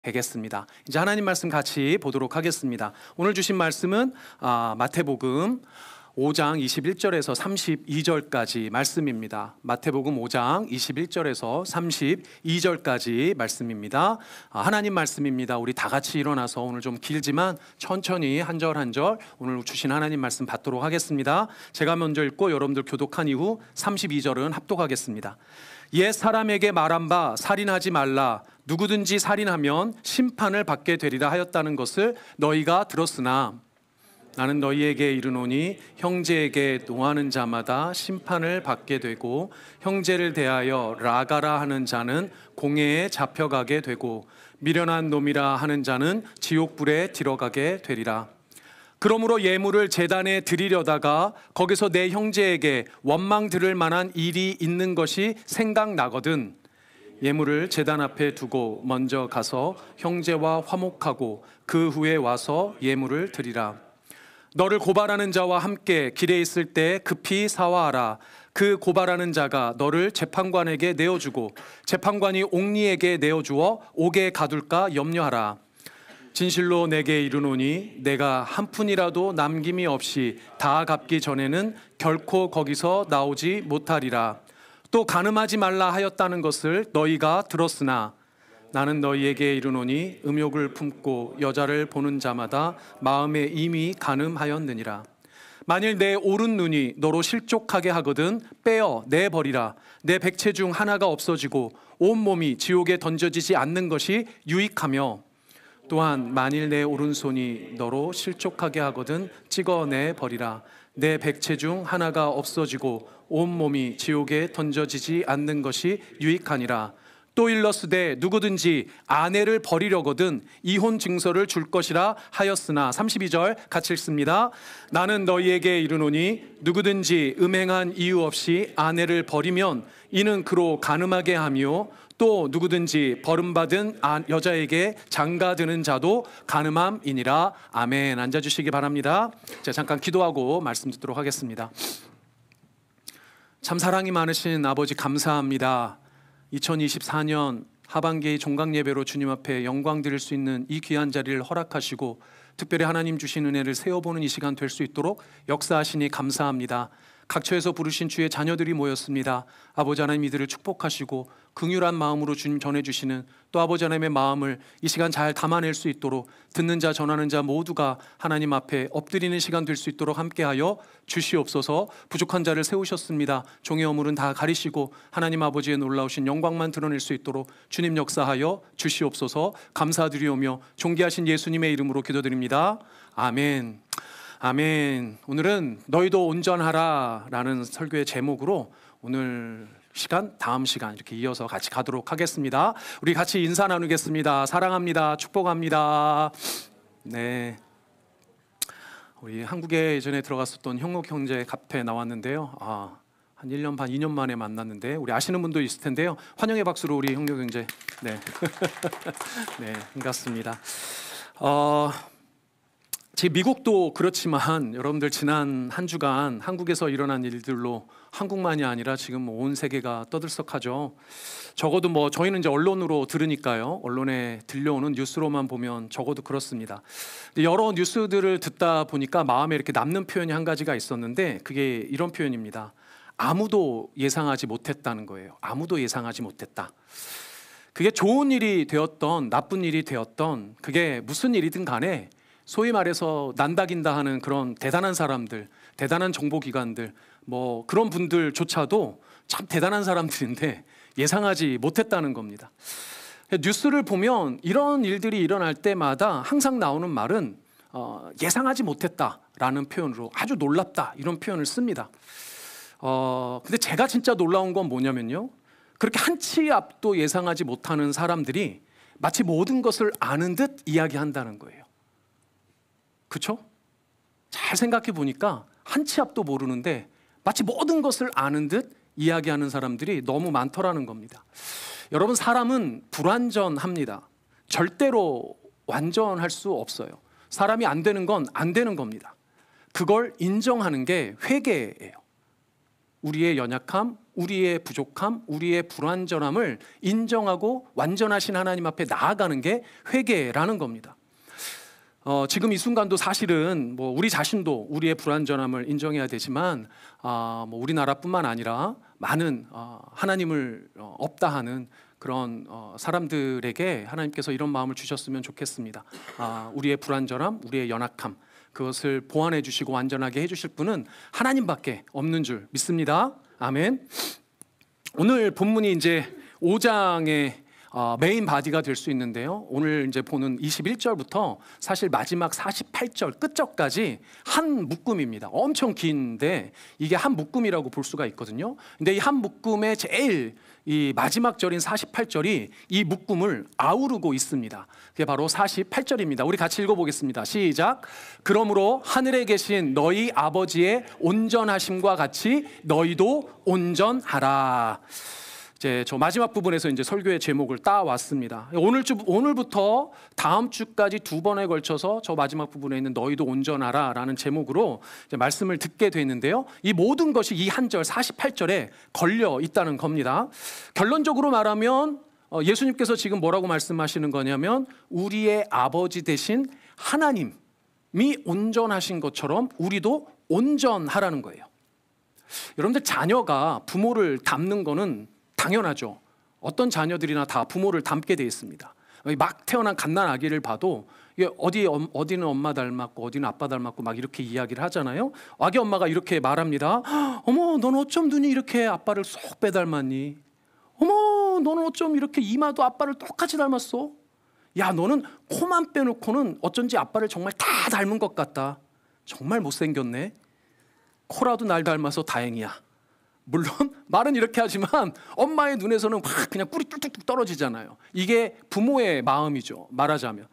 되겠습니다. 이제 하나님 말씀 같이 보도록 하겠습니다. 오늘 주신 말씀은 마태복음 5장 21절에서 32절까지 말씀입니다. 마태복음 5장 21절에서 32절까지 말씀입니다. 하나님 말씀입니다. 우리 다 같이 일어나서 오늘 좀 길지만 천천히 한 절 한 절 오늘 주신 하나님 말씀 받도록 하겠습니다. 제가 먼저 읽고 여러분들 교독한 이후 32절은 합독하겠습니다. 옛 사람에게 말한 바 살인하지 말라. 누구든지 살인하면 심판을 받게 되리라 하였다는 것을 너희가 들었으나 나는 너희에게 이르노니 형제에게 노하는 자마다 심판을 받게 되고 형제를 대하여 라가라 하는 자는 공회에 잡혀가게 되고 미련한 놈이라 하는 자는 지옥불에 들어가게 되리라. 그러므로 예물을 제단에 드리려다가 거기서 내 형제에게 원망 들을 만한 일이 있는 것이 생각나거든 예물을 제단 앞에 두고 먼저 가서 형제와 화목하고 그 후에 와서 예물을 드리라. 너를 고발하는 자와 함께 길에 있을 때 급히 사화하라. 그 고발하는 자가 너를 재판관에게 내어주고 재판관이 옥리에게 내어주어 옥에 가둘까 염려하라. 진실로 내게 이르노니 내가 한 푼이라도 남김이 없이 다 갚기 전에는 결코 거기서 나오지 못하리라. 또 간음하지 말라 하였다는 것을 너희가 들었으나 나는 너희에게 이르노니 음욕을 품고 여자를 보는 자마다 마음에 이미 간음하였느니라. 만일 내 오른 눈이 너로 실족하게 하거든 빼어 내버리라. 내 백체 중 하나가 없어지고 온 몸이 지옥에 던져지지 않는 것이 유익하며 또한 만일 내 오른손이 너로 실족하게 하거든 찍어내 버리라. 내 백체 중 하나가 없어지고 온 몸이 지옥에 던져지지 않는 것이 유익하니라. 또 일러스되 누구든지 아내를 버리려거든 이혼 증서를 줄 것이라 하였으나 32절 같이 읽습니다. 나는 너희에게 이르노니 누구든지 음행한 이유 없이 아내를 버리면 이는 그로 간음하게 하며 또 누구든지 버림받은 여자에게 장가드는 자도 간음함이니라. 아멘. 앉아주시기 바랍니다. 자, 잠깐 기도하고 말씀 듣도록 하겠습니다. 참 사랑이 많으신 아버지 감사합니다. 2024년 하반기의 종강예배로 주님 앞에 영광 드릴 수 있는 이 귀한 자리를 허락하시고 특별히 하나님 주신 은혜를 세워보는 이 시간 될 수 있도록 역사하시니 감사합니다. 각처에서 부르신 주의 자녀들이 모였습니다. 아버지 하나님 이들을 축복하시고 긍휼한 마음으로 주님 전해주시는 또 아버지 하나님의 마음을 이 시간 잘 담아낼 수 있도록 듣는 자 전하는 자 모두가 하나님 앞에 엎드리는 시간 될 수 있도록 함께하여 주시옵소서. 부족한 자를 세우셨습니다. 종의 허물은 다 가리시고 하나님 아버지의 놀라우신 영광만 드러낼 수 있도록 주님 역사하여 주시옵소서. 감사드리오며 존귀하신 예수님의 이름으로 기도드립니다. 아멘. 아멘. 오늘은 너희도 온전하라 라는 설교의 제목으로 오늘 시간, 다음 시간 이렇게 이어서 같이 가도록 하겠습니다. 우리 같이 인사 나누겠습니다. 사랑합니다. 축복합니다. 네. 우리 한국에 예전에 들어갔었던 형록 형제 카페에 나왔는데요. 한 1년 반, 2년 만에 만났는데 우리 아시는 분도 있을 텐데요. 환영의 박수로 우리 형록 형제. 네. 네, 반갑습니다. 미국도 그렇지만 여러분들 지난 한 주간 한국에서 일어난 일들로 한국만이 아니라 지금 온 세계가 떠들썩하죠. 적어도 저희는 이제 언론으로 들으니까요. 언론에 들려오는 뉴스로만 보면 적어도 그렇습니다. 여러 뉴스들을 듣다 보니까 마음에 이렇게 남는 표현이 한 가지가 있었는데 그게 이런 표현입니다. 아무도 예상하지 못했다는 거예요. 아무도 예상하지 못했다. 그게 좋은 일이 되었던 나쁜 일이 되었던 그게 무슨 일이든 간에 소위 말해서 난다긴다 하는 그런 대단한 사람들, 대단한 정보기관들 그런 분들조차도 참 대단한 사람들인데 예상하지 못했다는 겁니다. 뉴스를 보면 이런 일들이 일어날 때마다 항상 나오는 말은 예상하지 못했다라는 표현으로 아주 놀랍다 이런 표현을 씁니다. 근데 제가 진짜 놀라운 건 뭐냐면요. 그렇게 한 치 앞도 예상하지 못하는 사람들이 마치 모든 것을 아는 듯 이야기한다는 거예요. 그렇죠? 잘 생각해 보니까 한 치 앞도 모르는데 마치 모든 것을 아는 듯 이야기하는 사람들이 너무 많더라는 겁니다. 여러분 사람은 불완전합니다. 절대로 완전할 수 없어요. 사람이 안 되는 건 안 되는 겁니다. 그걸 인정하는 게 회개예요. 우리의 연약함, 우리의 부족함, 우리의 불완전함을 인정하고 완전하신 하나님 앞에 나아가는 게 회개라는 겁니다. 지금 이 순간도 사실은 우리 자신도 우리의 불완전함을 인정해야 되지만 우리나라뿐만 아니라 많은 하나님을 없다 하는 그런 사람들에게 하나님께서 이런 마음을 주셨으면 좋겠습니다. 우리의 불완전함, 우리의 연약함, 그것을 보완해 주시고 완전하게 해주실 분은 하나님밖에 없는 줄 믿습니다. 아멘. 오늘 본문이 이제 5장의 메인 바디가 될 수 있는데요. 오늘 이제 보는 21절부터 사실 마지막 48절 끝절까지 한 묶음입니다. 엄청 긴데 이게 한 묶음이라고 볼 수가 있거든요. 근데 이 한 묶음의 제일 이 마지막 절인 48절이 이 묶음을 아우르고 있습니다. 그게 바로 48절입니다. 우리 같이 읽어보겠습니다. 시작. 그러므로 하늘에 계신 너희 아버지의 온전하심과 같이 너희도 온전하라. 이제 저 마지막 부분에서 이제 설교의 제목을 따왔습니다. 오늘부터 다음 주까지 2번에 걸쳐서 저 마지막 부분에 있는 너희도 온전하라라는 제목으로 이제 말씀을 듣게 됐는데요. 이 모든 것이 이 한 절 48절에 걸려 있다는 겁니다. 결론적으로 말하면 예수님께서 지금 뭐라고 말씀하시는 거냐면 우리의 아버지 되신 하나님이 온전하신 것처럼 우리도 온전하라는 거예요. 여러분들 자녀가 부모를 닮는 거는 당연하죠. 어떤 자녀들이나 다 부모를 닮게 되어 있습니다. 막 태어난 갓난 아기를 봐도 이게 어디는 엄마 닮았고 어디는 아빠 닮았고 막 이렇게 이야기를 하잖아요. 아기 엄마가 이렇게 말합니다. 어머, 넌 어쩜 눈이 이렇게 아빠를 쏙 빼닮았니? 어머, 너는 어쩜 이렇게 이마도 아빠를 똑같이 닮았어? 야, 너는 코만 빼놓고는 어쩐지 아빠를 정말 다 닮은 것 같다. 정말 못생겼네. 코라도 날 닮아서 다행이야. 물론 말은 이렇게 하지만 엄마의 눈에서는 확 그냥 꿀이 뚝뚝뚝 떨어지잖아요. 이게 부모의 마음이죠. 말하자면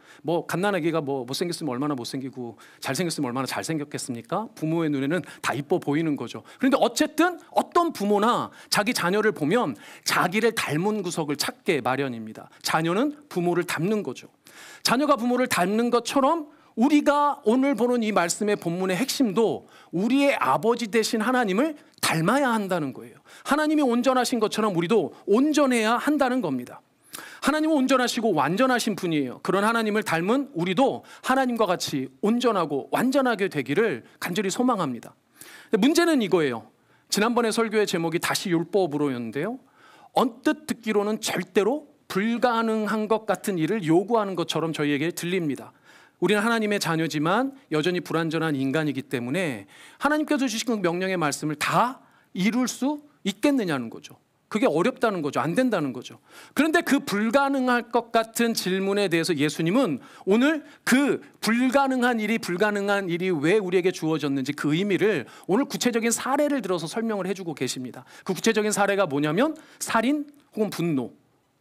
갓난아기가 못생겼으면 얼마나 못생기고 잘생겼으면 얼마나 잘생겼겠습니까? 부모의 눈에는 다 이뻐 보이는 거죠. 그런데 어쨌든 어떤 부모나 자기 자녀를 보면 자기를 닮은 구석을 찾게 마련입니다. 자녀는 부모를 닮는 거죠. 자녀가 부모를 닮는 것처럼 우리가 오늘 보는 이 말씀의 본문의 핵심도 우리의 아버지 되신 하나님을 닮아야 한다는 거예요. 하나님이 온전하신 것처럼 우리도 온전해야 한다는 겁니다. 하나님은 온전하시고 완전하신 분이에요. 그런 하나님을 닮은 우리도 하나님과 같이 온전하고 완전하게 되기를 간절히 소망합니다. 문제는 이거예요. 지난번에 설교의 제목이 다시 율법으로였는데요. 언뜻 듣기로는 절대로 불가능한 것 같은 일을 요구하는 것처럼 저희에게 들립니다. 우리는 하나님의 자녀지만 여전히 불완전한 인간이기 때문에 하나님께서 주신 명령의 말씀을 다 이룰 수 있겠느냐는 거죠. 그게 어렵다는 거죠. 안 된다는 거죠. 그런데 그 불가능할 것 같은 질문에 대해서 예수님은 오늘 그 불가능한 일이 왜 우리에게 주어졌는지 그 의미를 오늘 구체적인 사례를 들어서 설명을 해주고 계십니다. 그 구체적인 사례가 뭐냐면 살인 혹은 분노,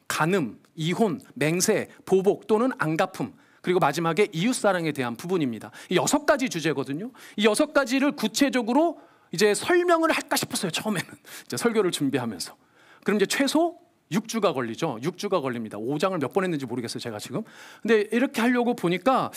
간음, 이혼, 맹세, 보복 또는 안갚음, 그리고 마지막에 이웃사랑에 대한 부분입니다. 이 6가지 주제거든요. 이 6가지를 구체적으로 이제 설명을 할까 싶었어요. 처음에는 이제 설교를 준비하면서. 그럼 이제 최소 6주가 걸리죠. 6주가 걸립니다. 5장을 몇 번 했는지 모르겠어요, 제가 지금. 근데 이렇게 하려고 보니까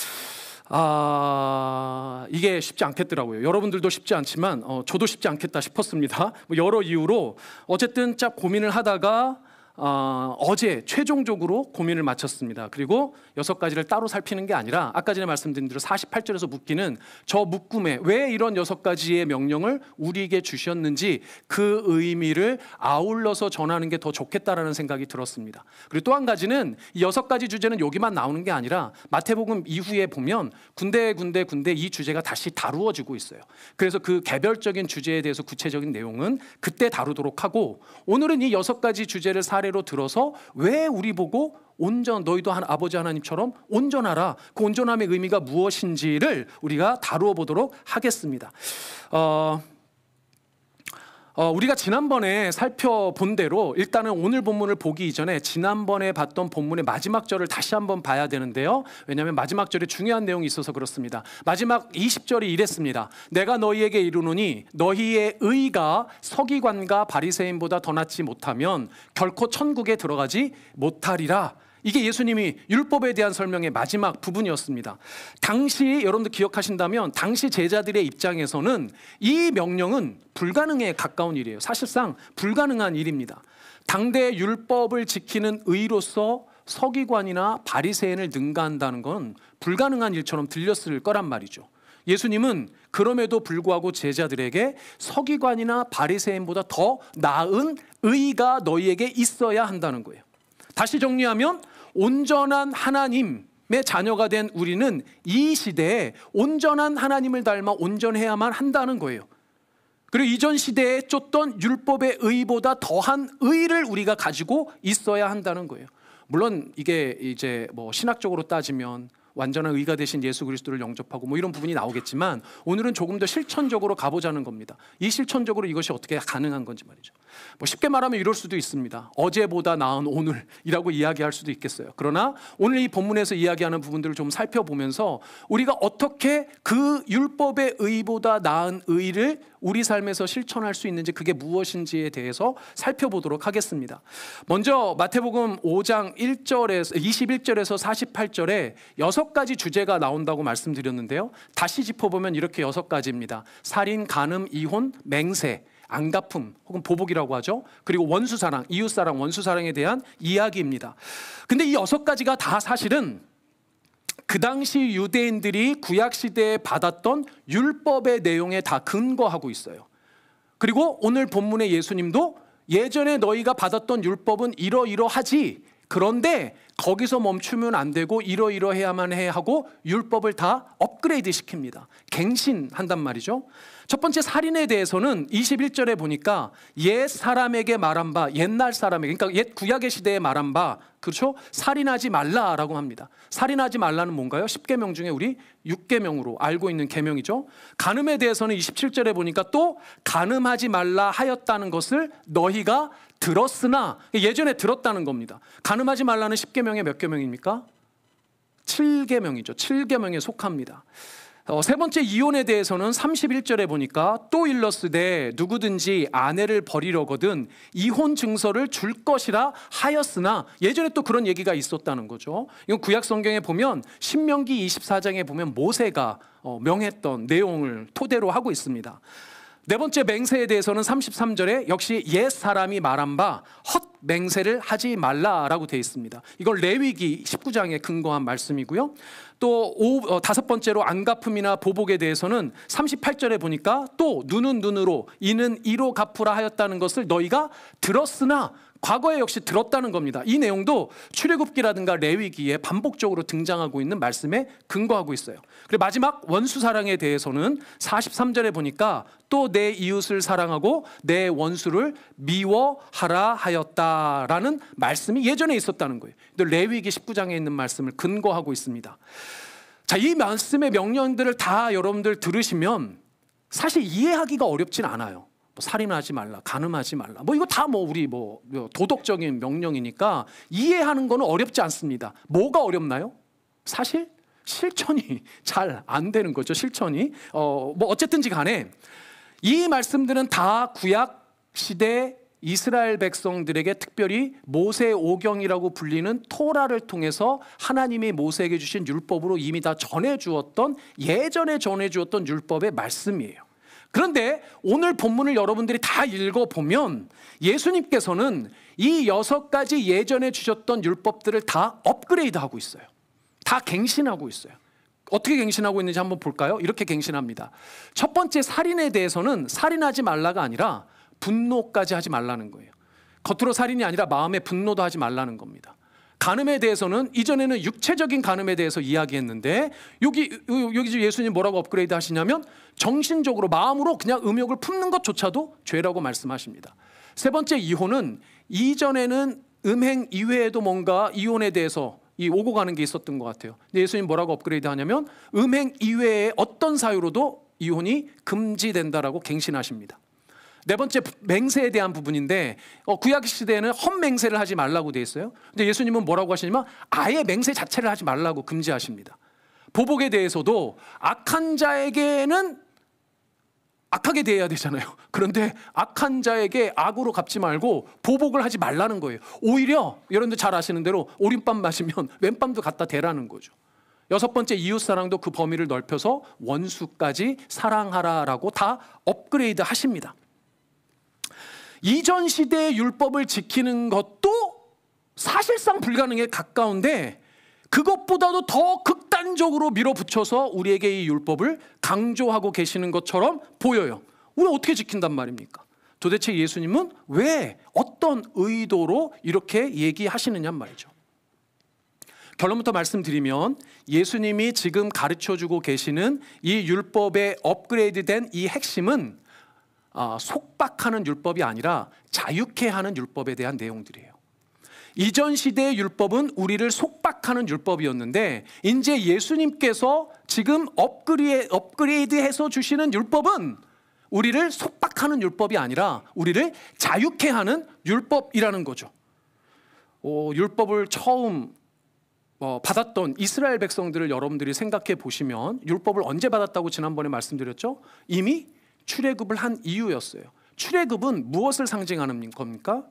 이게 쉽지 않겠더라고요. 여러분들도 쉽지 않지만 저도 쉽지 않겠다 싶었습니다. 여러 이유로 어쨌든 짝 고민을 하다가 어제 최종적으로 고민을 마쳤습니다. 그리고 6가지를 따로 살피는 게 아니라 아까 전에 말씀드린 대로 48절에서 묶이는 저 묶음에 왜 이런 6가지의 명령을 우리에게 주셨는지 그 의미를 아울러서 전하는 게 더 좋겠다라는 생각이 들었습니다. 그리고 또 한 가지는 이 6가지 주제는 여기만 나오는 게 아니라 마태복음 이후에 보면 군데 이 주제가 다시 다루어지고 있어요. 그래서 그 개별적인 주제에 대해서 구체적인 내용은 그때 다루도록 하고 오늘은 이 6가지 주제를 사례로 들어서 왜 우리 보고 너희도 아버지 하나님처럼 온전하라, 그 온전함의 의미가 무엇인지를 우리가 다루어 보도록 하겠습니다. 우리가 지난번에 살펴본 대로 일단은 오늘 본문을 보기 이전에 지난번에 봤던 본문의 마지막 절을 다시 한번 봐야 되는데요. 왜냐하면 마지막 절에 중요한 내용이 있어서 그렇습니다. 마지막 20절이 이랬습니다. 내가 너희에게 이르노니 너희의 의가 서기관과 바리새인보다 더 낫지 못하면 결코 천국에 들어가지 못하리라. 이게 예수님이 율법에 대한 설명의 마지막 부분이었습니다. 당시 여러분들 기억하신다면 당시 제자들의 입장에서는 이 명령은 불가능에 가까운 일이에요. 사실상 불가능한 일입니다. 당대 율법을 지키는 의로서 서기관이나 바리새인을 능가한다는 건 불가능한 일처럼 들렸을 거란 말이죠. 예수님은 그럼에도 불구하고 제자들에게 서기관이나 바리새인보다 더 나은 의가 너희에게 있어야 한다는 거예요. 다시 정리하면 온전한 하나님의 자녀가 된 우리는 이 시대에 온전한 하나님을 닮아 온전해야만 한다는 거예요. 그리고 이전 시대에 쫓던 율법의 의보다 더한 의를 우리가 가지고 있어야 한다는 거예요. 물론 이게 이제 뭐 신학적으로 따지면 완전한 의가 되신 예수 그리스도를 영접하고 뭐 이런 부분이 나오겠지만 오늘은 조금 더 실천적으로 가보자는 겁니다. 이 실천적으로 이것이 어떻게 가능한 건지 말이죠. 뭐 쉽게 말하면 이럴 수도 있습니다. 어제보다 나은 오늘이라고 이야기할 수도 있겠어요. 그러나 오늘 이 본문에서 이야기하는 부분들을 좀 살펴보면서 우리가 어떻게 그 율법의 의보다 나은 의를 우리 삶에서 실천할 수 있는지, 그게 무엇인지에 대해서 살펴보도록 하겠습니다. 먼저 마태복음 5장 1절에서 21절에서 48절에 6가지 주제가 나온다고 말씀드렸는데요. 다시 짚어보면 이렇게 6가지입니다. 살인, 간음, 이혼, 맹세, 안갚음 혹은 보복이라고 하죠. 그리고 원수사랑, 이웃사랑, 원수사랑에 대한 이야기입니다. 근데 이 6가지가 다 사실은 그 당시 유대인들이 구약시대에 받았던 율법의 내용에 다 근거하고 있어요. 그리고 오늘 본문의 예수님도 예전에 너희가 받았던 율법은 이러이러하지, 그런데 거기서 멈추면 안 되고 이러이러해야만 해 하고 율법을 다 업그레이드 시킵니다. 갱신한단 말이죠. 첫 번째 살인에 대해서는 21절에 보니까 옛 사람에게 말한 바, 옛날 사람에게, 그러니까 옛 구약의 시대에 말한 바, 그렇죠? 살인하지 말라라고 합니다. 살인하지 말라는 뭔가요? 10계명 중에 우리 6계명으로 알고 있는 계명이죠. 간음에 대해서는 27절에 보니까 또 간음하지 말라 하였다는 것을 너희가 들었으나, 예전에 들었다는 겁니다. 간음하지 말라는 10계명의 몇 계명입니까? 7계명이죠. 7계명에 속합니다. 세 번째 이혼에 대해서는 31절에 보니까 또 일러스되 누구든지 아내를 버리려거든 이혼 증서를 줄 것이라 하였으나, 예전에 또 그런 얘기가 있었다는 거죠. 이건 구약 성경에 보면 신명기 24장에 보면 모세가 명했던 내용을 토대로 하고 있습니다. 네 번째 맹세에 대해서는 33절에 역시 옛 사람이 말한 바 헛 맹세를 하지 말라라고 되어 있습니다. 이걸 레위기 19장에 근거한 말씀이고요. 또 다섯 번째로 안갚음이나 보복에 대해서는 38절에 보니까 또 눈은 눈으로 이는 이로 갚으라 하였다는 것을 너희가 들었으나, 과거에 역시 들었다는 겁니다. 이 내용도 출애굽기라든가 레위기에 반복적으로 등장하고 있는 말씀에 근거하고 있어요. 그리고 마지막 원수사랑에 대해서는 43절에 보니까 또 내 이웃을 사랑하고 내 원수를 미워하라 하였다라는 말씀이 예전에 있었다는 거예요. 레위기 19장에 있는 말씀을 근거하고 있습니다. 자, 이 말씀의 명령들을 다 여러분들 들으시면 사실 이해하기가 어렵진 않아요. 살인하지 말라, 간음하지 말라, 이거 다 우리 도덕적인 명령이니까 이해하는 거는 어렵지 않습니다. 뭐가 어렵나요? 사실 실천이 잘 안 되는 거죠. 실천이 어쨌든지 간에 이 말씀들은 다 구약 시대 이스라엘 백성들에게, 특별히 모세 오경이라고 불리는 토라를 통해서 하나님이 모세에게 주신 율법으로 이미 다 전해주었던, 예전에 전해주었던 율법의 말씀이에요. 그런데 오늘 본문을 여러분들이 다 읽어보면 예수님께서는 이 6가지 예전에 주셨던 율법들을 다 업그레이드하고 있어요. 다 갱신하고 있어요. 어떻게 갱신하고 있는지 한번 볼까요? 이렇게 갱신합니다. 첫 번째 살인에 대해서는 살인하지 말라가 아니라 분노까지 하지 말라는 거예요. 겉으로 살인이 아니라 마음의 분노도 하지 말라는 겁니다. 간음에 대해서는 이전에는 육체적인 간음에 대해서 이야기했는데 여기 예수님 뭐라고 업그레이드 하시냐면 정신적으로, 마음으로 그냥 음욕을 품는 것조차도 죄라고 말씀하십니다. 세 번째 이혼은 이전에는 음행 이외에도 뭔가 이혼에 대해서 오고 가는 게 있었던 것 같아요. 근데 예수님 뭐라고 업그레이드 하냐면 음행 이외의 어떤 사유로도 이혼이 금지된다라고 갱신하십니다. 네 번째 맹세에 대한 부분인데 구약 시대에는 헛맹세를 하지 말라고 되어 있어요. 근데 예수님은 뭐라고 하시냐면 아예 맹세 자체를 하지 말라고 금지하십니다. 보복에 대해서도 악한 자에게는 악하게 대해야 되잖아요. 그런데 악한 자에게 악으로 갚지 말고 보복을 하지 말라는 거예요. 오히려 여러분들 잘 아시는 대로 오른밤 맞으면 왼밤도 갖다 대라는 거죠. 여섯 번째, 이웃사랑도 그 범위를 넓혀서 원수까지 사랑하라라고 다 업그레이드 하십니다. 이전 시대의 율법을 지키는 것도 사실상 불가능에 가까운데 그것보다도 더 극단적으로 밀어붙여서 우리에게 이 율법을 강조하고 계시는 것처럼 보여요. 우리 어떻게 지킨단 말입니까? 도대체 예수님은 왜 어떤 의도로 이렇게 얘기하시느냐 말이죠. 결론부터 말씀드리면 예수님이 지금 가르쳐주고 계시는 이 율법의 업그레이드된 이 핵심은 속박하는 율법이 아니라 자유케 하는 율법에 대한 내용들이에요. 이전 시대의 율법은 우리를 속박하는 율법이었는데 이제 예수님께서 지금 업그레이드해서 주시는 율법은 우리를 속박하는 율법이 아니라 우리를 자유케 하는 율법이라는 거죠. 율법을 처음 받았던 이스라엘 백성들을 여러분들이 생각해 보시면 율법을 언제 받았다고 지난번에 말씀드렸죠? 이미 출애굽을 한 이유였어요. 출애굽은 무엇을 상징하는 겁니까?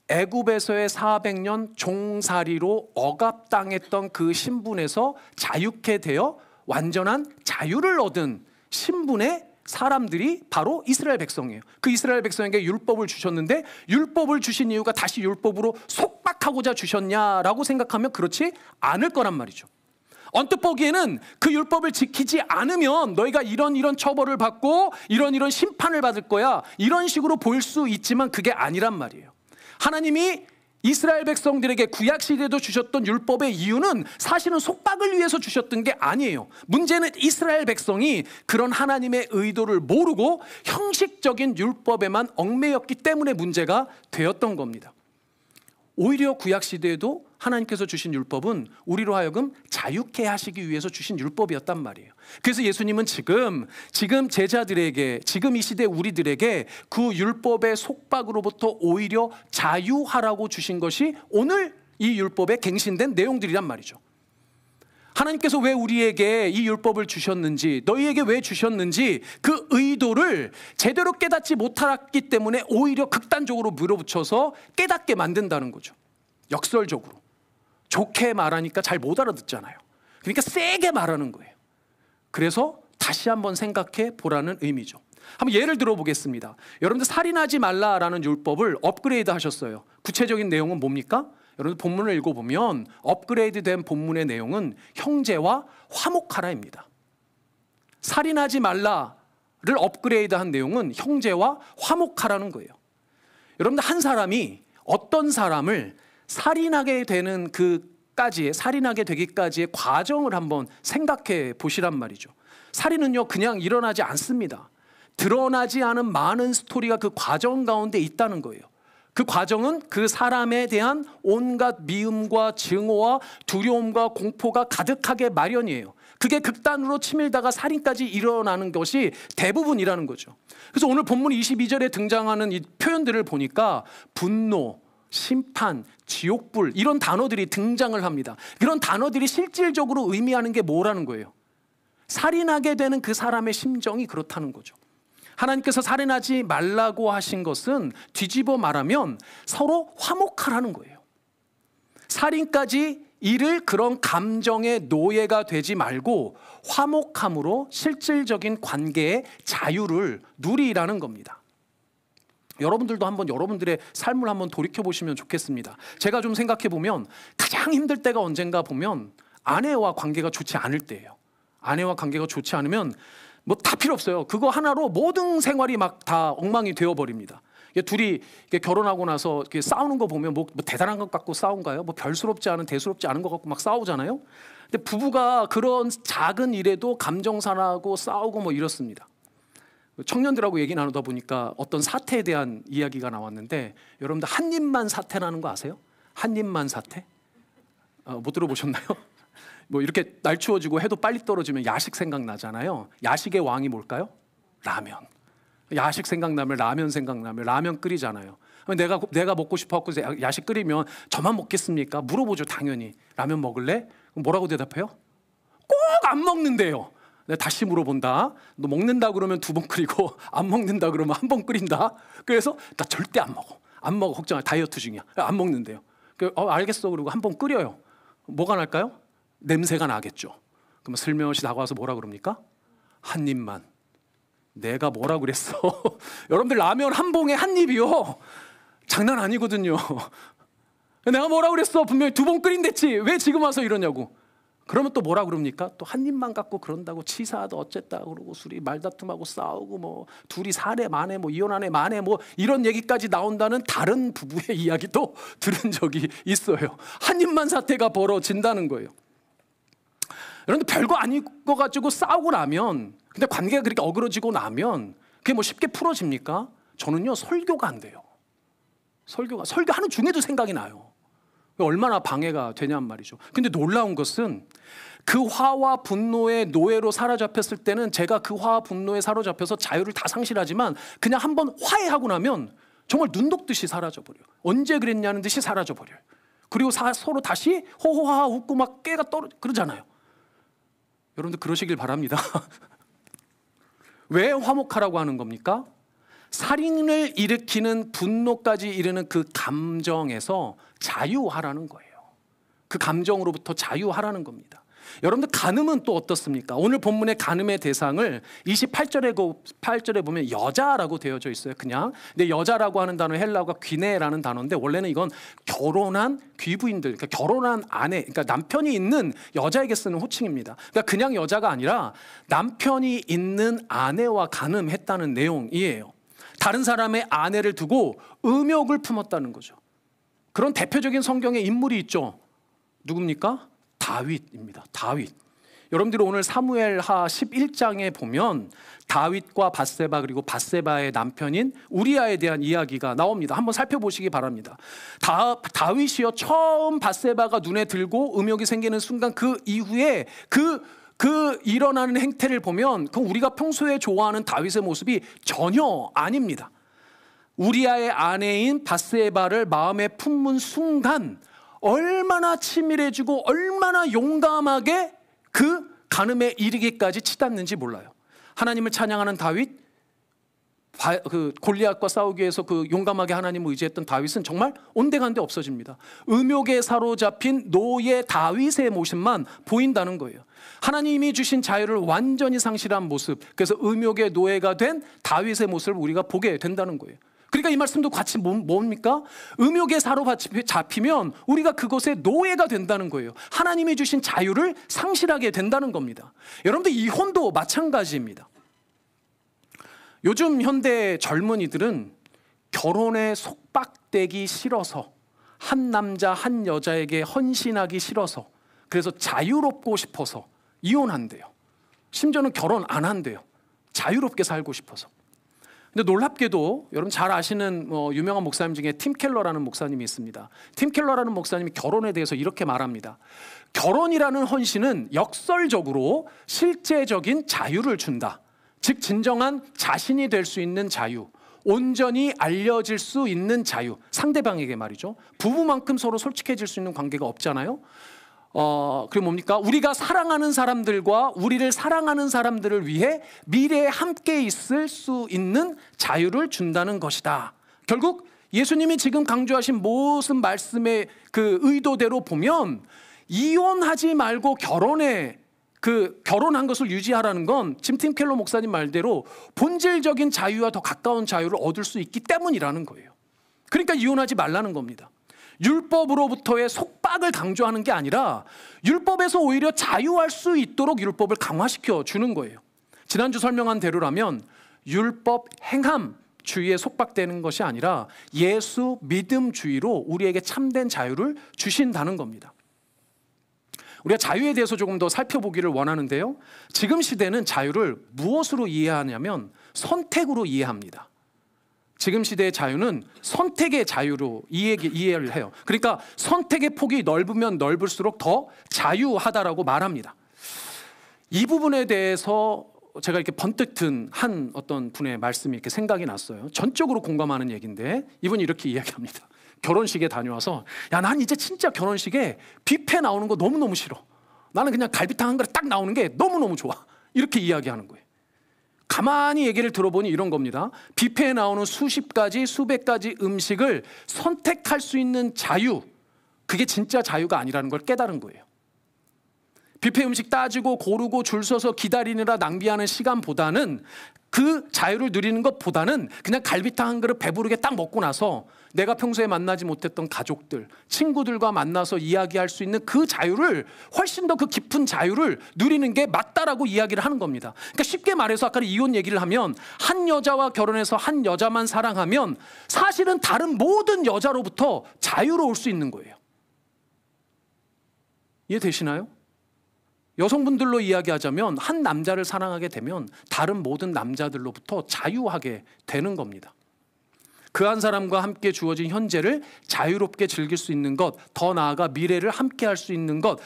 애굽에서의 400년 종살이로 억압당했던 그 신분에서 자유케 되어 완전한 자유를 얻은 신분의 사람들이 바로 이스라엘 백성이에요. 그 이스라엘 백성에게 율법을 주셨는데 율법을 주신 이유가 다시 율법으로 속박하고자 주셨냐라고 생각하면 그렇지 않을 거란 말이죠. 언뜻 보기에는 그 율법을 지키지 않으면 너희가 이런 처벌을 받고 이런 심판을 받을 거야, 이런 식으로 보일 수 있지만 그게 아니란 말이에요. 하나님이 이스라엘 백성들에게 구약시대에도 주셨던 율법의 이유는 사실은 속박을 위해서 주셨던 게 아니에요. 문제는 이스라엘 백성이 그런 하나님의 의도를 모르고 형식적인 율법에만 얽매였기 때문에 문제가 되었던 겁니다. 오히려 구약시대에도 하나님께서 주신 율법은 우리로 하여금 자유케 하시기 위해서 주신 율법이었단 말이에요. 그래서 예수님은 지금 제자들에게, 지금 이 시대 우리들에게 그 율법의 속박으로부터 오히려 자유하라고 주신 것이 오늘 이 율법에 갱신된 내용들이란 말이죠. 하나님께서 왜 우리에게 이 율법을 주셨는지, 너희에게 왜 주셨는지 그 의도를 제대로 깨닫지 못하기 때문에 오히려 극단적으로 밀어붙여서 깨닫게 만든다는 거죠. 역설적으로. 좋게 말하니까 잘 못 알아듣잖아요. 그러니까 세게 말하는 거예요. 그래서 다시 한번 생각해 보라는 의미죠. 한번 예를 들어 보겠습니다. 여러분들 살인하지 말라라는 율법을 업그레이드 하셨어요. 구체적인 내용은 뭡니까? 여러분 본문을 읽어보면 업그레이드된 본문의 내용은 형제와 화목하라입니다. 살인하지 말라를 업그레이드한 내용은 형제와 화목하라는 거예요. 여러분들 한 사람이 어떤 사람을 살인하게 되기까지의 과정을 한번 생각해 보시란 말이죠. 살인은요 그냥 일어나지 않습니다. 드러나지 않은 많은 스토리가 그 과정 가운데 있다는 거예요. 그 과정은 그 사람에 대한 온갖 미움과 증오와 두려움과 공포가 가득하게 마련이에요. 그게 극단으로 치밀다가 살인까지 일어나는 것이 대부분이라는 거죠. 그래서 오늘 본문 22절에 등장하는 이 표현들을 보니까 분노, 심판, 지옥불 이런 단어들이 등장을 합니다. 그런 단어들이 실질적으로 의미하는 게 뭐라는 거예요? 살인하게 되는 그 사람의 심정이 그렇다는 거죠. 하나님께서 살인하지 말라고 하신 것은 뒤집어 말하면 서로 화목하라는 거예요. 살인까지 이를 그런 감정의 노예가 되지 말고 화목함으로 실질적인 관계의 자유를 누리라는 겁니다. 여러분들도 한번 여러분들의 삶을 한번 돌이켜보시면 좋겠습니다. 제가 좀 생각해보면 가장 힘들 때가 언젠가 보면 아내와 관계가 좋지 않을 때예요. 아내와 관계가 좋지 않으면 뭐 다 필요 없어요. 그거 하나로 모든 생활이 막 다 엉망이 되어버립니다. 둘이 결혼하고 나서 싸우는 거 보면 뭐 대단한 것 갖고 싸운가요? 뭐 별스럽지 않은 대수롭지 않은 것 갖고 막 싸우잖아요. 근데 부부가 그런 작은 일에도 감정상하고 싸우고 뭐 이렇습니다. 청년들하고 얘기 나누다 보니까 어떤 사태에 대한 이야기가 나왔는데 여러분들 한 입만 사태라는 거 아세요? 한 입만 사태? 못 들어보셨나요? 뭐 이렇게 날 추워지고 해도 빨리 떨어지면 야식 생각나잖아요. 야식의 왕이 뭘까요? 라면. 야식 생각나면 라면 생각나면 라면 끓이잖아요. 내가 먹고 싶어서 야식 끓이면 저만 먹겠습니까? 물어보죠 당연히. 라면 먹을래? 뭐라고 대답해요? 꼭 안 먹는데요. 내가 다시 물어본다. 너 먹는다 그러면 2번 끓이고 안 먹는다 그러면 1번 끓인다. 그래서 나 절대 안 먹어. 안 먹어. 걱정해. 다이어트 중이야. 안 먹는데요. 알겠어. 그리고 1번 끓여요. 뭐가 날까요? 냄새가 나겠죠. 그러면 슬며시 다가와서 뭐라 그럽니까? 한 입만. 내가 뭐라 그랬어? 여러분들 라면 한 봉에 한 입이요. 장난 아니거든요. 내가 뭐라 그랬어? 분명히 2번 끓인댔지. 왜 지금 와서 이러냐고. 그러면 또 뭐라 그럽니까? 또 한 입만 갖고 그런다고 치사하다 어쨌다 그러고 술이 말다툼하고 싸우고 뭐 둘이 사내 만에 뭐 이혼하네 만에 뭐 이런 얘기까지 나온다는 다른 부부의 이야기도 들은 적이 있어요. 한 입만 사태가 벌어진다는 거예요. 여러분들 별거 아닌 거 가지고 싸우고 나면, 근데 관계가 그렇게 어그러지고 나면 그게 뭐 쉽게 풀어집니까? 저는요 설교가 안 돼요. 설교하는 중에도 생각이 나요. 얼마나 방해가 되냔 말이죠. 근데 놀라운 것은 그 화와 분노의 노예로 사로잡혔을 때는 제가 그 화와 분노에 사로잡혀서 자유를 다 상실하지만 그냥 한번 화해하고 나면 정말 눈독듯이 사라져버려요. 언제 그랬냐는 듯이 사라져버려요. 그리고 서로 다시 호호하 웃고 막 깨가 그러잖아요. 여러분들 그러시길 바랍니다. 왜 화목하라고 하는 겁니까? 살인을 일으키는 분노까지 이르는 그 감정에서 자유하라는 거예요. 그 감정으로부터 자유하라는 겁니다. 여러분들 간음은 또 어떻습니까? 오늘 본문의 간음의 대상을 28절에 보면 여자라고 되어져 있어요. 그냥. 근데 여자라고 하는 단어 헬라어가 귀네라는 단어인데 원래는 이건 결혼한 귀부인들, 그러니까 결혼한 아내, 그러니까 남편이 있는 여자에게 쓰는 호칭입니다. 그러니까 그냥 여자가 아니라 남편이 있는 아내와 간음했다는 내용이에요. 다른 사람의 아내를 두고 음욕을 품었다는 거죠. 그런 대표적인 성경의 인물이 있죠. 누굽니까? 다윗입니다. 다윗. 여러분들이 오늘 사무엘하 11장에 보면 다윗과 밧세바 그리고 밧세바의 남편인 우리아에 대한 이야기가 나옵니다. 한번 살펴보시기 바랍니다. 다윗이요 처음 밧세바가 눈에 들고 음욕이 생기는 순간 그 이후에 그 일어나는 행태를 보면 그 우리가 평소에 좋아하는 다윗의 모습이 전혀 아닙니다. 우리아의 아내인 밧세바를 마음에 품은 순간 얼마나 치밀해지고 얼마나 용감하게 그 간음에 이르기까지 치닫는지 몰라요. 하나님을 찬양하는 다윗, 그 골리앗과 싸우기 위해서 그 용감하게 하나님을 의지했던 다윗은 정말 온데간데 없어집니다. 음욕에 사로잡힌 노예 다윗의 모습만 보인다는 거예요. 하나님이 주신 자유를 완전히 상실한 모습, 그래서 음욕의 노예가 된 다윗의 모습을 우리가 보게 된다는 거예요. 그러니까 이 말씀도 같이 뭡니까? 음욕에 사로잡히면 우리가 그것의 노예가 된다는 거예요. 하나님이 주신 자유를 상실하게 된다는 겁니다. 여러분들 이혼도 마찬가지입니다. 요즘 현대 젊은이들은 결혼에 속박되기 싫어서, 한 남자 한 여자에게 헌신하기 싫어서, 그래서 자유롭고 싶어서 이혼한대요. 심지어는 결혼 안 한대요. 자유롭게 살고 싶어서. 근데 놀랍게도 여러분 잘 아시는 유명한 목사님 중에 팀 켈러라는 목사님이 있습니다. 팀 켈러라는 목사님이 결혼에 대해서 이렇게 말합니다. 결혼이라는 헌신은 역설적으로 실제적인 자유를 준다. 즉 진정한 자신이 될 수 있는 자유, 온전히 알려질 수 있는 자유, 상대방에게 말이죠. 부부만큼 서로 솔직해질 수 있는 관계가 없잖아요. 그게 뭡니까? 우리가 사랑하는 사람들과 우리를 사랑하는 사람들을 위해 미래에 함께 있을 수 있는 자유를 준다는 것이다. 결국 예수님이 지금 강조하신 모든 말씀의 그 의도대로 보면 이혼하지 말고 결혼한 것을 유지하라는 건 지금 팀 켈러 목사님 말대로 본질적인 자유와 더 가까운 자유를 얻을 수 있기 때문이라는 거예요. 그러니까 이혼하지 말라는 겁니다. 율법으로부터의 속박을 강조하는 게 아니라 율법에서 오히려 자유할 수 있도록 율법을 강화시켜 주는 거예요. 지난주 설명한 대로라면 율법 행함주의에 속박되는 것이 아니라 예수 믿음주의로 우리에게 참된 자유를 주신다는 겁니다. 우리가 자유에 대해서 조금 더 살펴보기를 원하는데요. 지금 시대는 자유를 무엇으로 이해하냐면 선택으로 이해합니다. 지금 시대의 자유는 선택의 자유로 이해를 해요. 그러니까 선택의 폭이 넓으면 넓을수록 더 자유하다라고 말합니다. 이 부분에 대해서 제가 이렇게 번뜩 든 한 어떤 분의 말씀이 이렇게 생각이 났어요. 전적으로 공감하는 얘기인데 이분이 이렇게 이야기합니다. 결혼식에 다녀와서 야, 난 이제 진짜 결혼식에 뷔페 나오는 거 너무너무 싫어. 나는 그냥 갈비탕 한 그릇 딱 나오는 게 너무너무 좋아. 이렇게 이야기하는 거예요. 가만히 얘기를 들어보니 이런 겁니다. 뷔페에 나오는 수십 가지, 수백 가지 음식을 선택할 수 있는 자유, 그게 진짜 자유가 아니라는 걸 깨달은 거예요. 뷔페 음식 따지고 고르고 줄 서서 기다리느라 낭비하는 시간보다는, 그 자유를 누리는 것보다는 그냥 갈비탕 한 그릇 배부르게 딱 먹고 나서 내가 평소에 만나지 못했던 가족들, 친구들과 만나서 이야기할 수 있는 그 자유를, 훨씬 더 그 깊은 자유를 누리는 게 맞다라고 이야기를 하는 겁니다. 그러니까 쉽게 말해서 아까 이혼 얘기를 하면, 한 여자와 결혼해서 한 여자만 사랑하면 사실은 다른 모든 여자로부터 자유로울 수 있는 거예요. 이해되시나요? 여성분들로 이야기하자면 한 남자를 사랑하게 되면 다른 모든 남자들로부터 자유하게 되는 겁니다. 그 한 사람과 함께 주어진 현재를 자유롭게 즐길 수 있는 것, 더 나아가 미래를 함께 할 수 있는 것,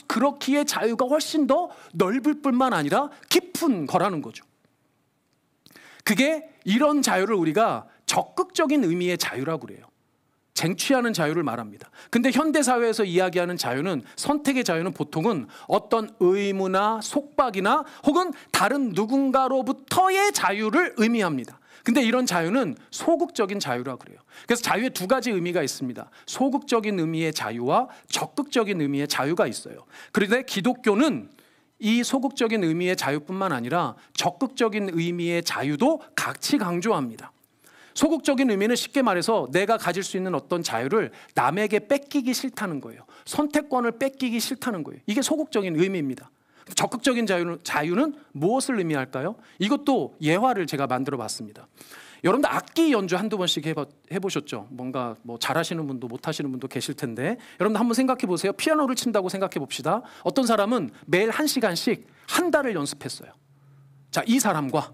그렇기에 자유가 훨씬 더 넓을 뿐만 아니라 깊은 거라는 거죠. 그게, 이런 자유를 우리가 적극적인 의미의 자유라고 그래요. 쟁취하는 자유를 말합니다. 근데 현대사회에서 이야기하는 자유는, 선택의 자유는 보통은 어떤 의무나 속박이나 혹은 다른 누군가로부터의 자유를 의미합니다. 근데 이런 자유는 소극적인 자유라고 그래요. 그래서 자유에 두 가지 의미가 있습니다. 소극적인 의미의 자유와 적극적인 의미의 자유가 있어요. 그런데 기독교는 이 소극적인 의미의 자유뿐만 아니라 적극적인 의미의 자유도 같이 강조합니다. 소극적인 의미는 쉽게 말해서 내가 가질 수 있는 어떤 자유를 남에게 뺏기기 싫다는 거예요. 선택권을 뺏기기 싫다는 거예요. 이게 소극적인 의미입니다. 적극적인 자유는 무엇을 의미할까요? 이것도 예화를 제가 만들어 봤습니다. 여러분들 악기 연주 한두 번씩 해보셨죠? 뭔가 뭐 잘하시는 분도 못하시는 분도 계실 텐데, 여러분들 한번 생각해 보세요. 피아노를 친다고 생각해 봅시다. 어떤 사람은 매일 1시간씩 한 달을 연습했어요. 자, 이 사람과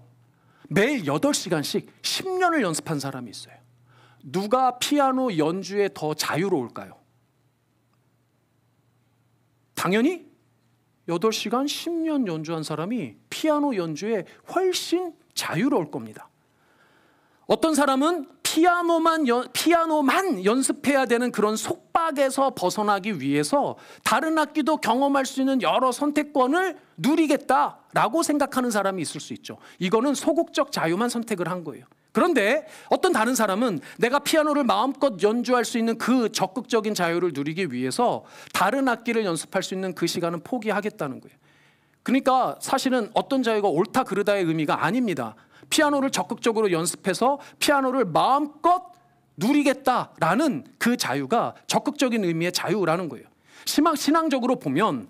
매일 8시간씩 10년을 연습한 사람이 있어요. 누가 피아노 연주에 더 자유로울까요? 당연히 8시간 10년 연주한 사람이 피아노 연주에 훨씬 자유로울 겁니다. 어떤 사람은 피아노만 연습해야 되는 그런 속박에서 벗어나기 위해서 다른 악기도 경험할 수 있는 여러 선택권을 누리겠다라고 생각하는 사람이 있을 수 있죠. 이거는 소극적 자유만 선택을 한 거예요. 그런데 어떤 다른 사람은 내가 피아노를 마음껏 연주할 수 있는 그 적극적인 자유를 누리기 위해서 다른 악기를 연습할 수 있는 그 시간은 포기하겠다는 거예요. 그러니까 사실은 어떤 자유가 옳다 그르다의 의미가 아닙니다. 피아노를 적극적으로 연습해서 피아노를 마음껏 누리겠다라는 그 자유가 적극적인 의미의 자유라는 거예요. 신앙적으로 보면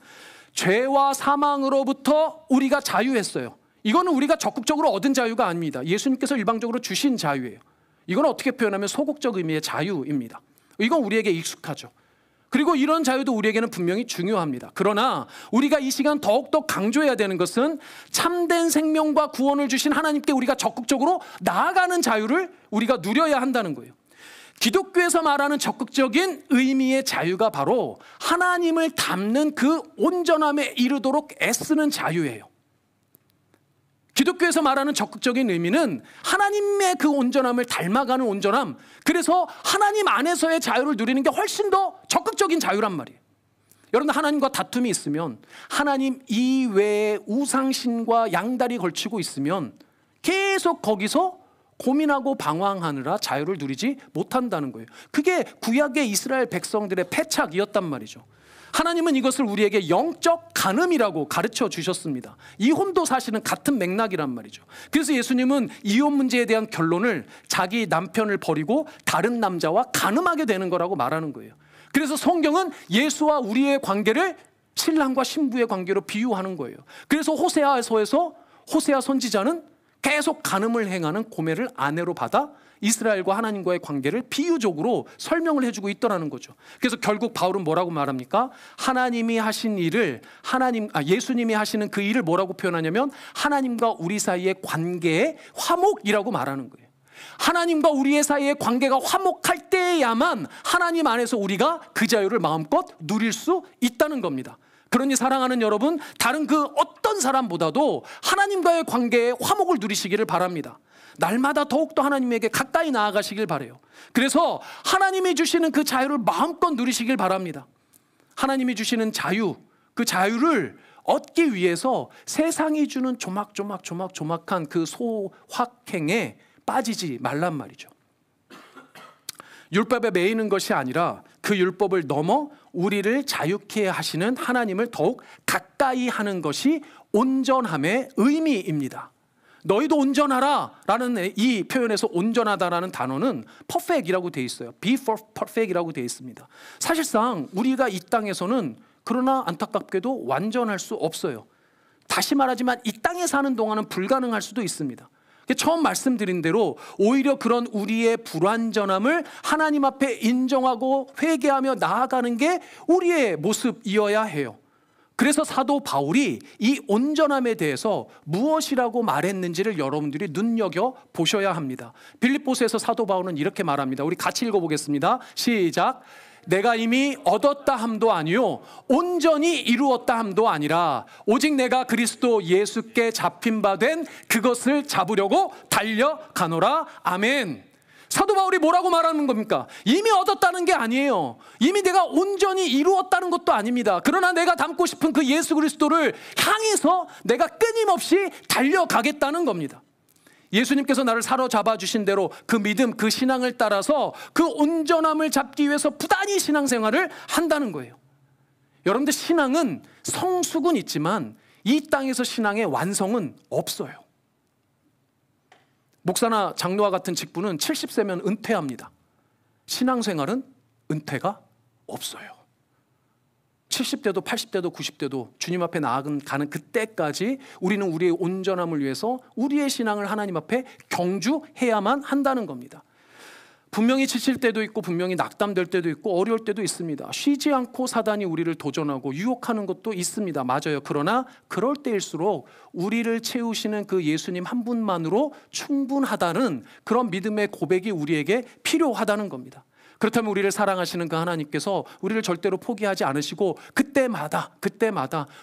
죄와 사망으로부터 우리가 자유했어요. 이거는 우리가 적극적으로 얻은 자유가 아닙니다. 예수님께서 일방적으로 주신 자유예요. 이건 어떻게 표현하면 소극적 의미의 자유입니다. 이건 우리에게 익숙하죠. 그리고 이런 자유도 우리에게는 분명히 중요합니다. 그러나 우리가 이 시간 더욱더 강조해야 되는 것은 참된 생명과 구원을 주신 하나님께 우리가 적극적으로 나아가는 자유를 우리가 누려야 한다는 거예요. 기독교에서 말하는 적극적인 의미의 자유가 바로 하나님을 닮는 그 온전함에 이르도록 애쓰는 자유예요. 기독교에서 말하는 적극적인 의미는 하나님의 그 온전함을 닮아가는 온전함, 그래서 하나님 안에서의 자유를 누리는 게 훨씬 더 적극적인 자유란 말이에요. 여러분들 하나님과 다툼이 있으면, 하나님 이외에 우상신과 양다리 걸치고 있으면 계속 거기서 고민하고 방황하느라 자유를 누리지 못한다는 거예요. 그게 구약의 이스라엘 백성들의 패착이었단 말이죠. 하나님은 이것을 우리에게 영적 간음이라고 가르쳐 주셨습니다. 이혼도 사실은 같은 맥락이란 말이죠. 그래서 예수님은 이혼 문제에 대한 결론을 자기 남편을 버리고 다른 남자와 간음하게 되는 거라고 말하는 거예요. 그래서 성경은 예수와 우리의 관계를 신랑과 신부의 관계로 비유하는 거예요. 그래서 호세아서에서 호세아 선지자는 계속 간음을 행하는 고멜을 아내로 받아 이스라엘과 하나님과의 관계를 비유적으로 설명을 해주고 있더라는 거죠. 그래서 결국 바울은 뭐라고 말합니까? 하나님이 하신 일을 예수님이 하시는 그 일을 뭐라고 표현하냐면 하나님과 우리 사이의 관계의 화목이라고 말하는 거예요. 하나님과 우리의 사이의 관계가 화목할 때야만 하나님 안에서 우리가 그 자유를 마음껏 누릴 수 있다는 겁니다. 그러니 사랑하는 여러분, 다른 그 어떤 사람보다도 하나님과의 관계에 화목을 누리시기를 바랍니다. 날마다 더욱더 하나님에게 가까이 나아가시길 바라요. 그래서 하나님이 주시는 그 자유를 마음껏 누리시길 바랍니다. 하나님이 주시는 자유, 그 자유를 얻기 위해서 세상이 주는 조막조막한 그 소확행에 빠지지 말란 말이죠. 율법에 매이는 것이 아니라 그 율법을 넘어 우리를 자유케 하시는 하나님을 더욱 가까이 하는 것이 온전함의 의미입니다. 너희도 온전하라 라는 이 표현에서 온전하다라는 단어는 perfect이라고 되어 있어요. be perfect이라고 되어 있습니다. 사실상 우리가 이 땅에서는 그러나 안타깝게도 완전할 수 없어요. 다시 말하지만 이 땅에 사는 동안은 불가능할 수도 있습니다. 처음 말씀드린 대로 오히려 그런 우리의 불완전함을 하나님 앞에 인정하고 회개하며 나아가는 게 우리의 모습이어야 해요. 그래서 사도 바울이 이 온전함에 대해서 무엇이라고 말했는지를 여러분들이 눈여겨보셔야 합니다. 빌립보서에서 사도 바울은 이렇게 말합니다. 우리 같이 읽어보겠습니다. 시작. 내가 이미 얻었다 함도 아니요 온전히 이루었다 함도 아니라 오직 내가 그리스도 예수께 잡힌 바 된 그것을 잡으려고 달려가노라. 아멘. 사도 바울이 뭐라고 말하는 겁니까? 이미 얻었다는 게 아니에요. 이미 내가 온전히 이루었다는 것도 아닙니다. 그러나 내가 닮고 싶은 그 예수 그리스도를 향해서 내가 끊임없이 달려가겠다는 겁니다. 예수님께서 나를 사로잡아 주신 대로 그 믿음, 그 신앙을 따라서 그 온전함을 잡기 위해서 부단히 신앙생활을 한다는 거예요. 여러분들, 신앙은 성숙은 있지만 이 땅에서 신앙의 완성은 없어요. 목사나 장로와 같은 직분은 70세면 은퇴합니다. 신앙생활은 은퇴가 없어요. 70대도 80대도 90대도 주님 앞에 나아가는 그때까지 우리는 우리의 온전함을 위해서 우리의 신앙을 하나님 앞에 경주해야만 한다는 겁니다. 분명히 지칠 때도 있고 분명히 낙담될 때도 있고 어려울 때도 있습니다. 쉬지 않고 사단이 우리를 도전하고 유혹하는 것도 있습니다. 맞아요. 그러나 그럴 때일수록 우리를 채우시는 그 예수님 한 분만으로 충분하다는 그런 믿음의 고백이 우리에게 필요하다는 겁니다. 그렇다면 우리를 사랑하시는 그 하나님께서 우리를 절대로 포기하지 않으시고 그때마다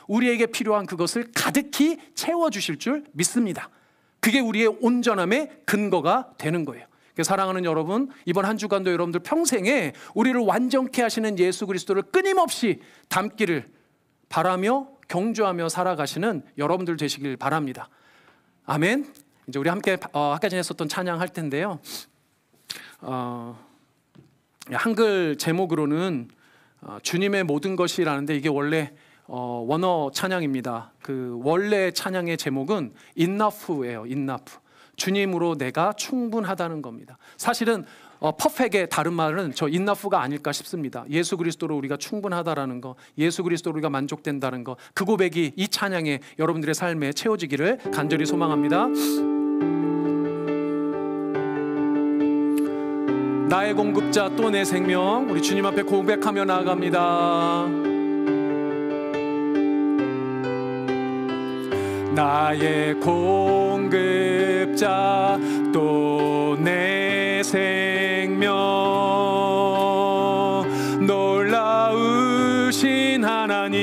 우리에게 필요한 그것을 가득히 채워주실 줄 믿습니다. 그게 우리의 온전함의 근거가 되는 거예요. 사랑하는 여러분, 이번 한 주간도 여러분들 평생에 우리를 완전케 하시는 예수 그리스도를 끊임없이 닮기를 바라며 경주하며 살아가시는 여러분들 되시길 바랍니다. 아멘. 이제 우리 함께 아까 전에 했었던 찬양 할 텐데요. 한글 제목으로는 주님의 모든 것이라는데 이게 원래 원어 찬양입니다. 그 원래 찬양의 제목은 enough예요. enough. 주님으로 내가 충분하다는 겁니다. 사실은 퍼펙트의 다른 말은 저 enough가 아닐까 싶습니다. 예수 그리스도로 우리가 충분하다라는 거, 예수 그리스도로 우리가 만족된다는 거, 그 고백이 이 찬양에 여러분들의 삶에 채워지기를 간절히 소망합니다. 나의 공급자 또 내 생명, 우리 주님 앞에 고백하며 나아갑니다. 나의 공급자 또 내 생명, 놀라우신 하나님,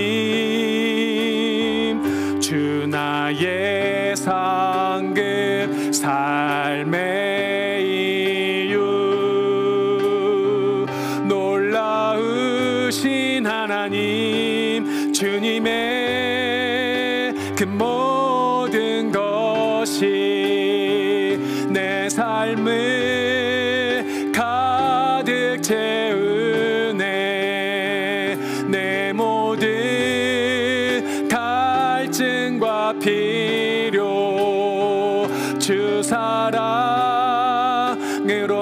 주 나의 상급 삶의 이유, 놀라우신 하나님, 주님의 그 모든 것이 내 삶을 가득 채우네. 내 모든 갈증과 필요 주 사랑으로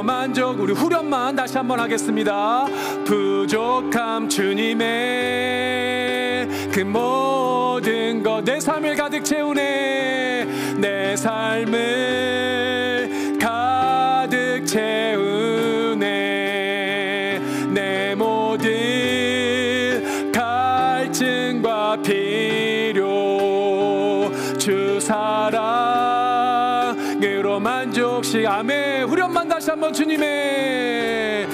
만족. 우리 후렴만 다시 한번 하겠습니다. 부족함 주님의 그 모든 것 내 삶을 가득 채우네. 내 삶을 가득 채우네. 내 모든 갈증과 필요 주 사랑으로 만족시. 아멘. 후렴만 다시 한번 주님의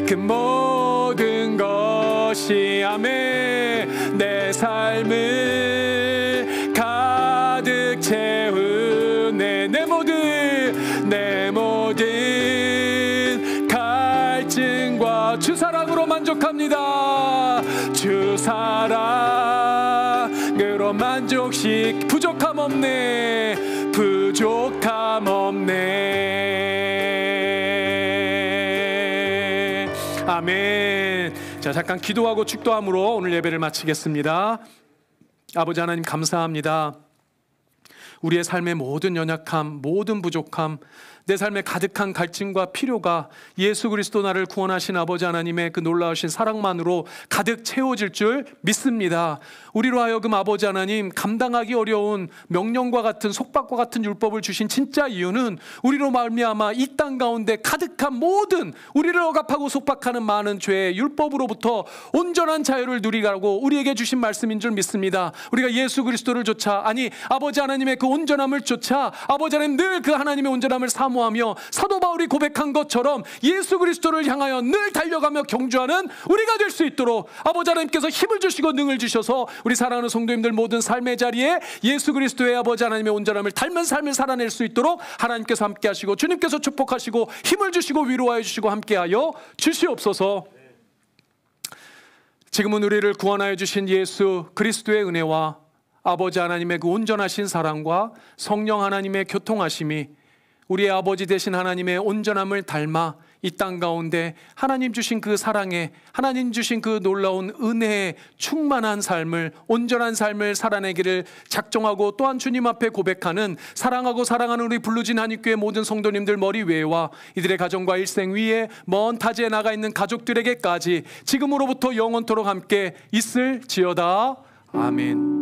그 모든 것이 아멘. 내 삶을 가득 채우네. 내 모든 갈증과 주 사랑으로 만족합니다. 사랑으로 부족함 없네, 부족함 없네. 아멘. 자, 잠깐 기도하고 축도함으로 오늘 예배를 마치겠습니다. 아버지 하나님, 감사합니다. 우리의 삶의 모든 연약함, 모든 부족함, 내 삶에 가득한 갈증과 필요가 예수 그리스도 나를 구원하신 아버지 하나님의 그 놀라우신 사랑만으로 가득 채워질 줄 믿습니다. 우리로 하여금 아버지 하나님, 감당하기 어려운 명령과 같은 속박과 같은 율법을 주신 진짜 이유는 우리로 말미암아 이 땅 가운데 가득한 모든 우리를 억압하고 속박하는 많은 죄의 율법으로부터 온전한 자유를 누리라고 우리에게 주신 말씀인 줄 믿습니다. 우리가 예수 그리스도를 쫓아, 아니 아버지 하나님의 그 온전함을 쫓아 아버지 하나님 늘 그 하나님의 온전함을 사모하며 사도 바울이 고백한 것처럼 예수 그리스도를 향하여 늘 달려가며 경주하는 우리가 될 수 있도록 아버지 하나님께서 힘을 주시고 능을 주셔서 우리 사랑하는 성도님들 모든 삶의 자리에 예수 그리스도의 아버지 하나님의 온전함을 닮은 삶을 살아낼 수 있도록 하나님께서 함께 하시고 주님께서 축복하시고 힘을 주시고 위로하여 주시고 함께하여 주시옵소서. 지금은 우리를 구원하여 주신 예수 그리스도의 은혜와 아버지 하나님의 그 온전하신 사랑과 성령 하나님의 교통하심이 우리의 아버지 되신 하나님의 온전함을 닮아 이 땅 가운데 하나님 주신 그 사랑에, 하나님 주신 그 놀라운 은혜에 충만한 삶을, 온전한 삶을 살아내기를 작정하고 또한 주님 앞에 고백하는 사랑하고 사랑하는 우리 블루진 한입교회 모든 성도님들 머리 위에와 이들의 가정과 일생 위에 먼 타지에 나가 있는 가족들에게까지 지금으로부터 영원토록 함께 있을지어다. 아멘.